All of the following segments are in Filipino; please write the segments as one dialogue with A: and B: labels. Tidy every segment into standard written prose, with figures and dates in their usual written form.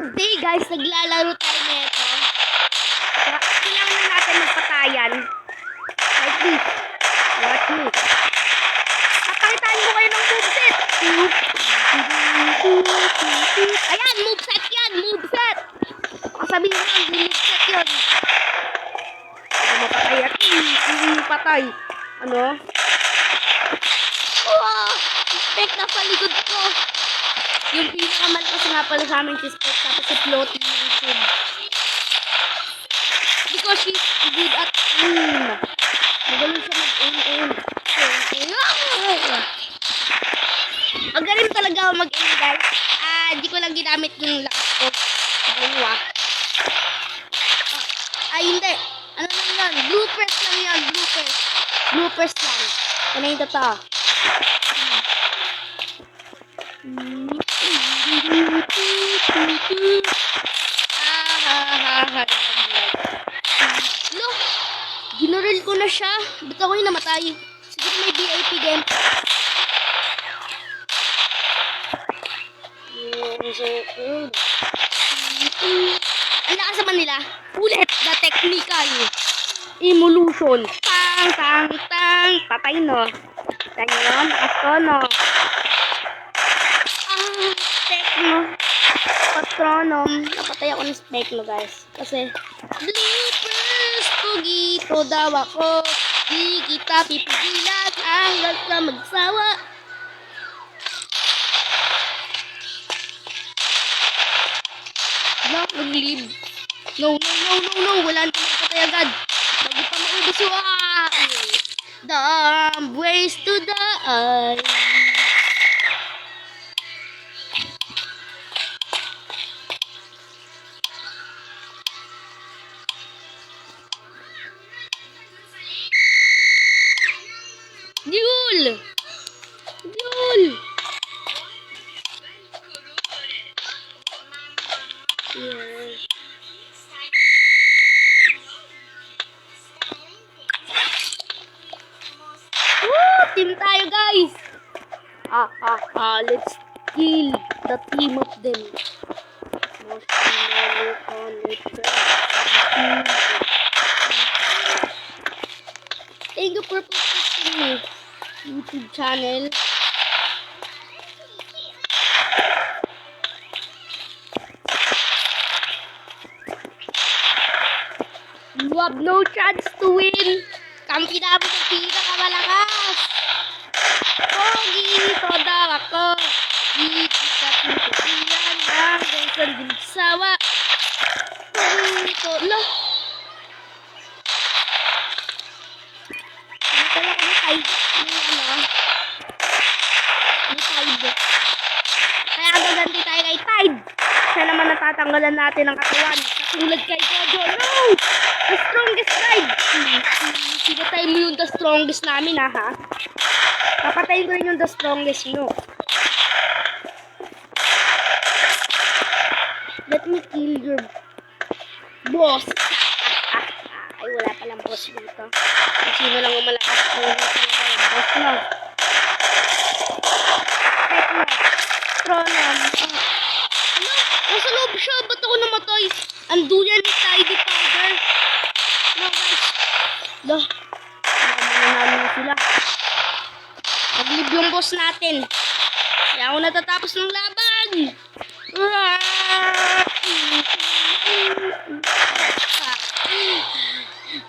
A: Today guys, naglalaro tayo nito. Kailangan na natin magpatayan. Like this. Watch me. Papakitaan ko kayo ng moveset. Ayan, moveset yan, moveset. Sabihin mo, moveset yun. Ano mapatay at patay. Ano? Oh, spek na sa likod ko. Yung pinakamalakas nga pala sa amin si Spek, tapos si Floating YouTube. Because she's good at aim. Magaling siya mag-aim. Magaling talaga ako mag-aim guys. Di ko lang ginamit yung lakas ko. Dalawa. Hindi. Ano lang yan? Bloopers lang yan. Bloopers lang. Ano yung tata? Lo, ginuril ko na siya. Ba't ako yung namatay? Siguro may VIP game. Ang lakas naman nila. Ulit the technical evolution. Tang. Patay no. Tanya yun. Lakas ko no. Techno. Patronom. Napatay ako ng Techno guys. Kasi bloopers. Pugito daw ako. Di kita pipigilan hanggang sa magsawa. No, mag-leave. No. Wala nang napatay agad. Bago pa maubos yung dumb ways to die. Yul! Yeah. Woo! Team tayo guys! Let's kill the team of them. Thank you for protecting me. YouTube channel. You have no chance to win. Kampi namin ang pinakamalakas. Pogi, toda ako. Di kita pipigilan hanggang sa ginsawa. Pogi, tola. Kaya kami tide. Kaya gaganti tayo kay Tide. Siya naman natatanggalan natin ang katawan. Katulad kay Jojo. No! The strongest Tide. Pinatay mo yung the strongest namin ha. Papatayin ko rin yung the strongest no. Let me kill your boss. Ay wala palang boss dito. Kung sino lang umalakas ko boss na. Pronom. Ano? Nasa loob siya. Ba't ako namatay? Anduyan ni Tidy Powder. No guys. Lo. Nanalo na sila. Nag-leave yung boss natin. Kaya ako natatapos ng laban.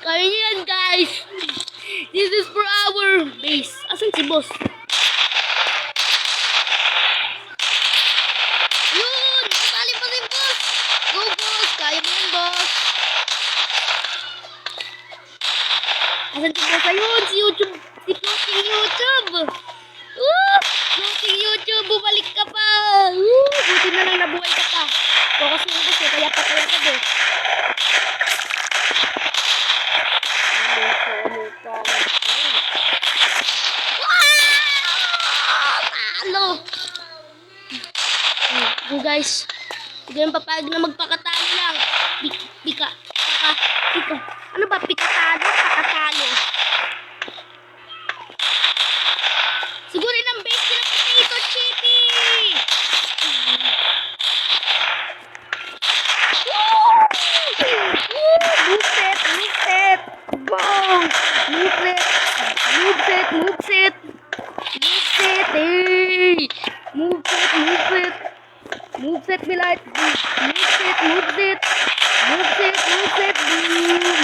A: Kaya nyo yan guys. This is for our base. Asan si boss? Asan si boss? Ayun, si YouTube. Si Floating YouTube. Floating YouTube, bumalik ka pa. Buti na lang nabuhay ka pa. Focus mo boss eh, kaya patay ka din. Talo. Guys, hindi naman papayag na magpakatalo lang. Pika. Ano ba? Pikatalo? Pakatalo. Siguro ng base nila potato chippy. light. Moves it, moves it. Moves it, moves it. Boom.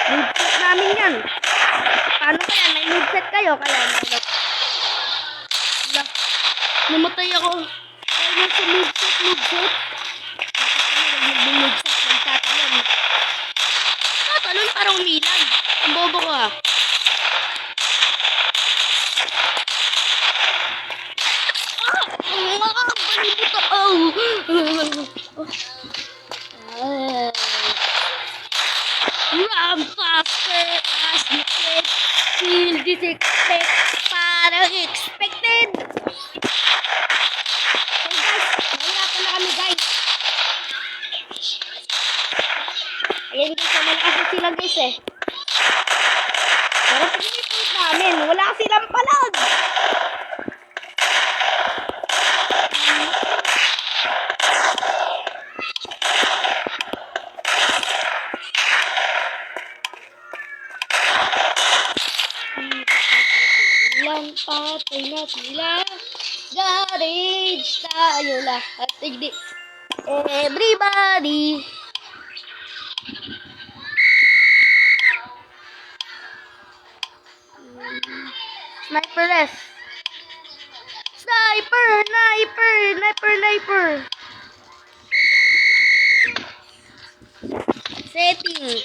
A: Moveset namin yan. Paano kaya? May moveset kayo? Kaya naulot. Wala. Namatay ako. Ay, nasa moveset, moveset. Moveset. Nagtatalon. Tatalon para umilag. Ang bobo ko ah. Run faster as you can. Feel this expect. Parang expected. So guys, nahirapan na kami guys. Ayan guys, malakas na sila guys eh. Pero pag pinipult namin, wala silang palag. Patay na sila. Garage tayo lahat. Hindi. Everybody. Sniper ref. Sniper, sniper, sniper, sniper. Setting.